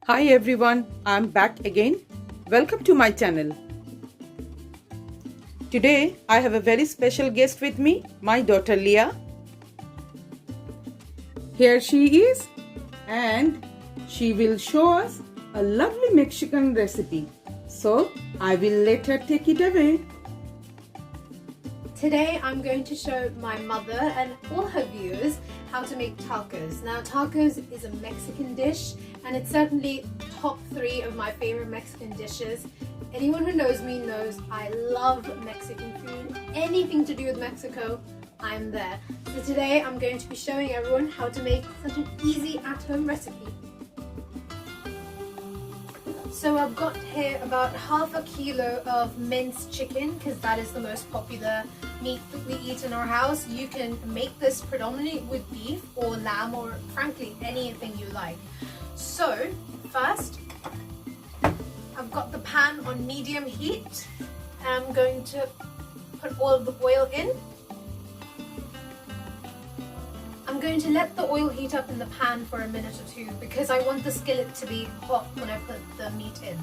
Hi everyone, I'm back again. Welcome to my channel. Today I have a very special guest with me, my daughter Leah. Here she is and she will show us a lovely Mexican recipe. So I will let her take it away. Today I'm going to show my mother and all her viewers how to make tacos. Now tacos is a Mexican dish and it's certainly top 3 of my favorite Mexican dishes. Anyone who knows me knows I love Mexican food. Anything to do with Mexico, I'm there. So today I'm going to be showing everyone how to make such an easy at-home recipe. So I've got here about half a kilo of minced chicken because that is the most popular meat that we eat in our house. You can make this predominantly with beef or lamb or frankly anything you like. So first I've got the pan on medium heat and I'm going to put all of the oil in. I'm going to let the oil heat up in the pan for a minute or two because I want the skillet to be hot when I put the meat in.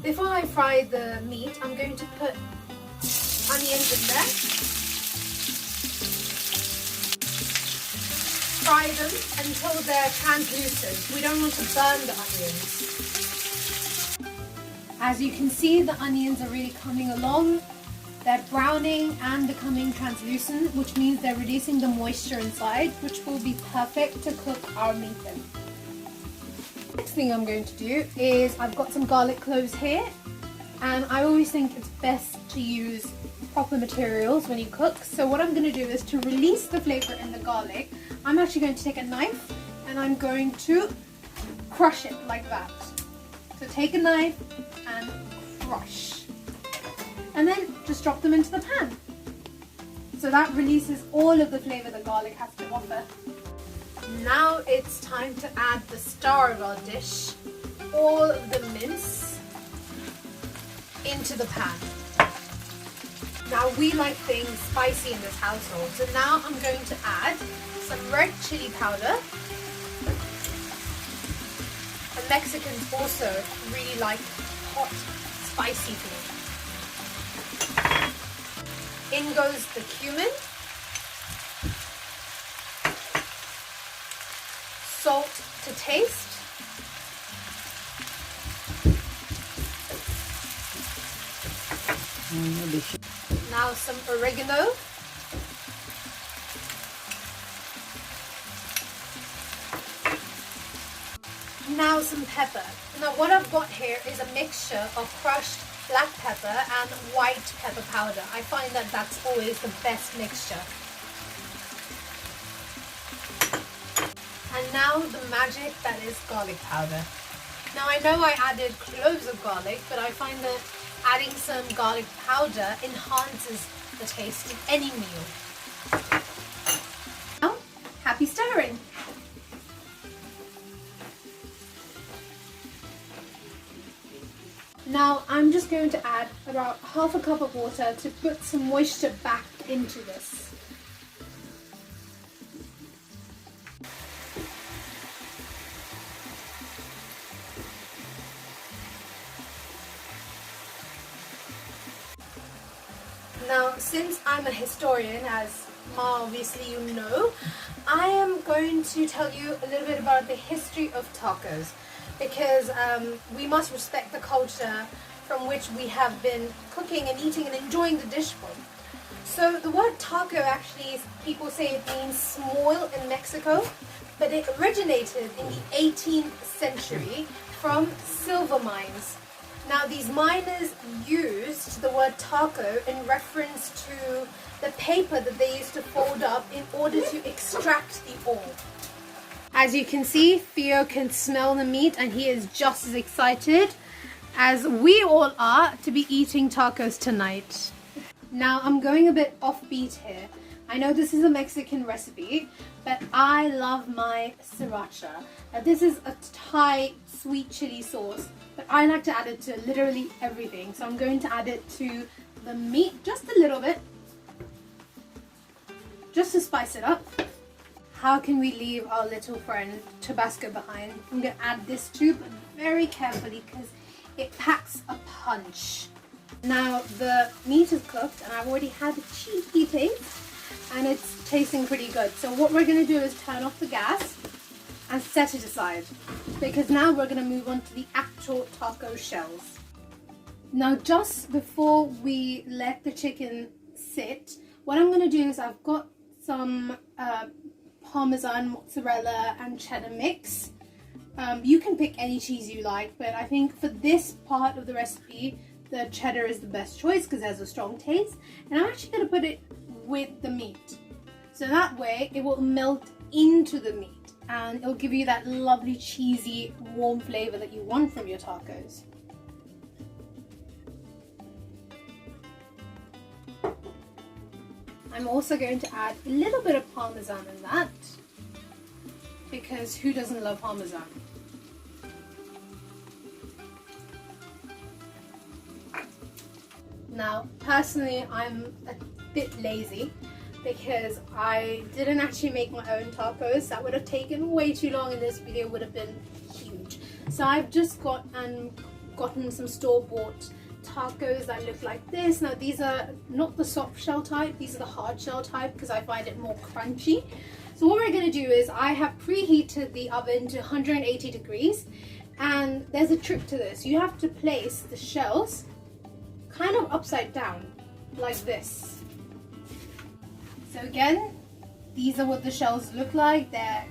Before I fry the meat, I'm going to put onions in there. Fry them until they're translucent. We don't want to burn the onions. As you can see, the onions are really coming along. They're browning and becoming translucent, which means they're releasing the moisture inside, which will be perfect to cook our meat in. Next thing I'm going to do is I've got some garlic cloves here, and I always think it's best to use proper materials when you cook. So what I'm going to do is to release the flavor in the garlic, I'm actually going to take a knife and I'm going to crush it like that. So take a knife and crush. And then just drop them into the pan. So that releases all of the flavor the garlic has to offer. Now it's time to add the star of our dish, all of the mince into the pan. Now we like things spicy in this household, so now I'm going to add some red chili powder. The Mexicans also really like hot, spicy food. In goes the cumin, salt to taste, now some oregano, now some pepper. Now what I've got here is a mixture of crushed black pepper and white pepper powder. I find that that's always the best mixture. And now the magic that is garlic powder. Now I know I added cloves of garlic, but I find that adding some garlic powder enhances the taste of any meal. Now, happy stirring! Now I'm just going to add about half a cup of water to put some moisture back into this. Now since I'm a historian, as Ma obviously you know, I am going to tell you a little bit about the history of tacos. Because we must respect the culture from which we have been cooking and eating and enjoying the dish from. So the word taco actually, people say it means small in Mexico, but it originated in the 18th century from silver mines. Now these miners used the word taco in reference to the paper that they used to fold up in order to extract the ore. As you can see, Theo can smell the meat and he is just as excited as we all are to be eating tacos tonight. Now I'm going a bit offbeat here. I know this is a Mexican recipe, but I love my sriracha. Now this is a Thai sweet chili sauce, but I like to add it to literally everything. So I'm going to add it to the meat just a little bit, just to spice it up. how can we leave our little friend Tabasco behind? I'm going to add this too, but very carefully because it packs a punch. Now the meat is cooked and I've already had a cheeky taste and it's tasting pretty good. So what we're going to do is turn off the gas and set it aside, because now we're going to move on to the actual taco shells. Now just before we let the chicken sit, what I'm going to do is I've got some Parmesan, mozzarella and cheddar mix. You can pick any cheese you like, but I think for this part of the recipe the cheddar is the best choice because it has a strong taste, and I'm actually going to put it with the meat, so that way it will melt into the meat and it'll give you that lovely cheesy warm flavor that you want from your tacos. I'm also going to add a little bit of Parmesan in that, because who doesn't love Parmesan? Now, personally, I'm a bit lazy because I didn't actually make my own tacos. That would have taken way too long and this video would have been huge. So I've just gotten some store-bought tacos that look like this. Now these are not the soft shell type, these are the hard shell type because I find it more crunchy. So what we're going to do is I have preheated the oven to 180 degrees, and there's a trick to this. You have to place the shells kind of upside down like this. So again, these are what the shells look like. They're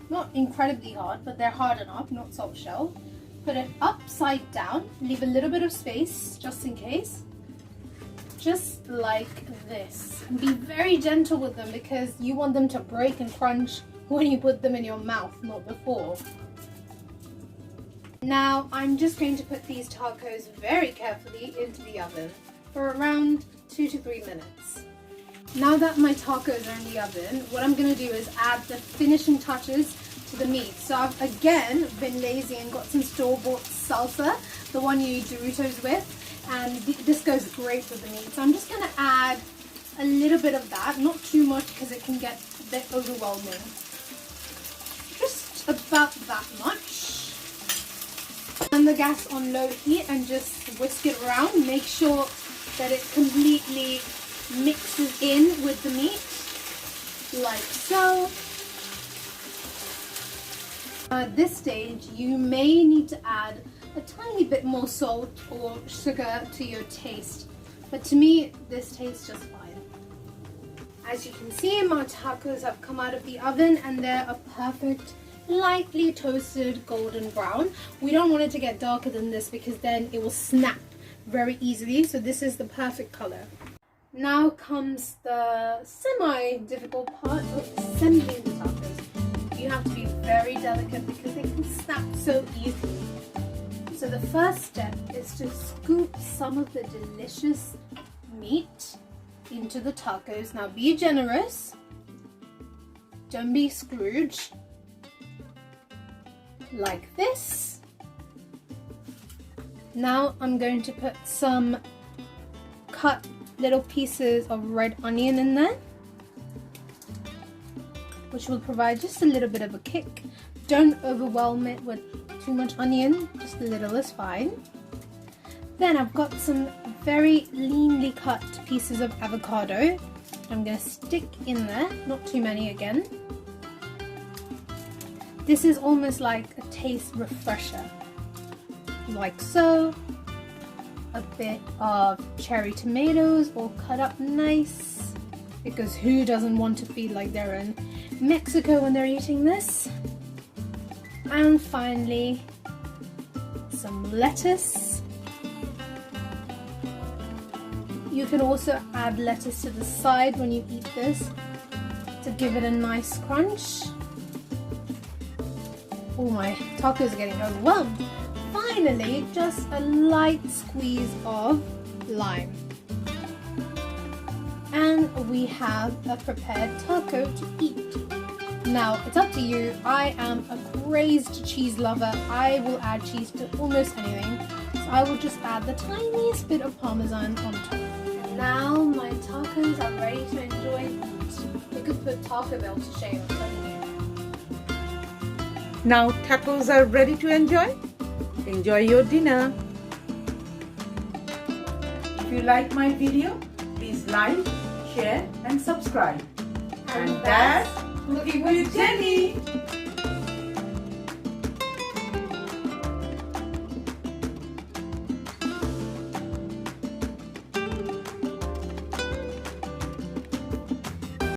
not incredibly hard, but they're hard enough, not soft shell. Put it upside down, leave a little bit of space just in case, just like this. And be very gentle with them because you want them to break and crunch when you put them in your mouth, not before. Now I'm just going to put these tacos very carefully into the oven for around 2 to 3 minutes. Now that my tacos are in the oven, what I'm going to do is add the finishing touches to the meat. So I've again been lazy and got some store-bought salsa, the one you eat Doritos with, and this goes great with the meat. So I'm just going to add a little bit of that, not too much because it can get a bit overwhelming. Just about that much. Turn the gas on low heat and just whisk it around. Make sure that it completely mixes in with the meat, like so. At this stage, you may need to add a tiny bit more salt or sugar to your taste, but to me, this tastes just fine. As you can see, my tacos have come out of the oven and they're a perfect, lightly toasted golden brown. We don't want it to get darker than this because then it will snap very easily, so this is the perfect color. Now comes the semi-difficult part of assembling the tacos. You have to be very delicate because they can snap so easily. So the first step is to scoop some of the delicious meat into the tacos. Now be generous, don't be Scrooge, like this. Now I'm going to put some cut little pieces of red onion in there, which will provide just a little bit of a kick. Don't overwhelm it with too much onion, just a little is fine. Then I've got some very leanly cut pieces of avocado. I'm going to stick in there, not too many again. This is almost like a taste refresher, like so. A bit of cherry tomatoes all cut up nice, because who doesn't want to feel like they're in Mexico when they're eating this? And finally, some lettuce. You can also add lettuce to the side when you eat this to give it a nice crunch. Oh, my tacos are getting overwhelmed. Finally, just a light squeeze of lime. And we have a prepared taco to eat. Now, it's up to you. I am a crazed cheese lover. I will add cheese to almost anything. So I will just add the tiniest bit of Parmesan on top. And now my tacos are ready to enjoy. You could put Taco Bell to shame, I'm telling you. Now tacos are ready to enjoy. Enjoy your dinner. If you like my video, please like, share and subscribe. And that's Cooking with Jenny.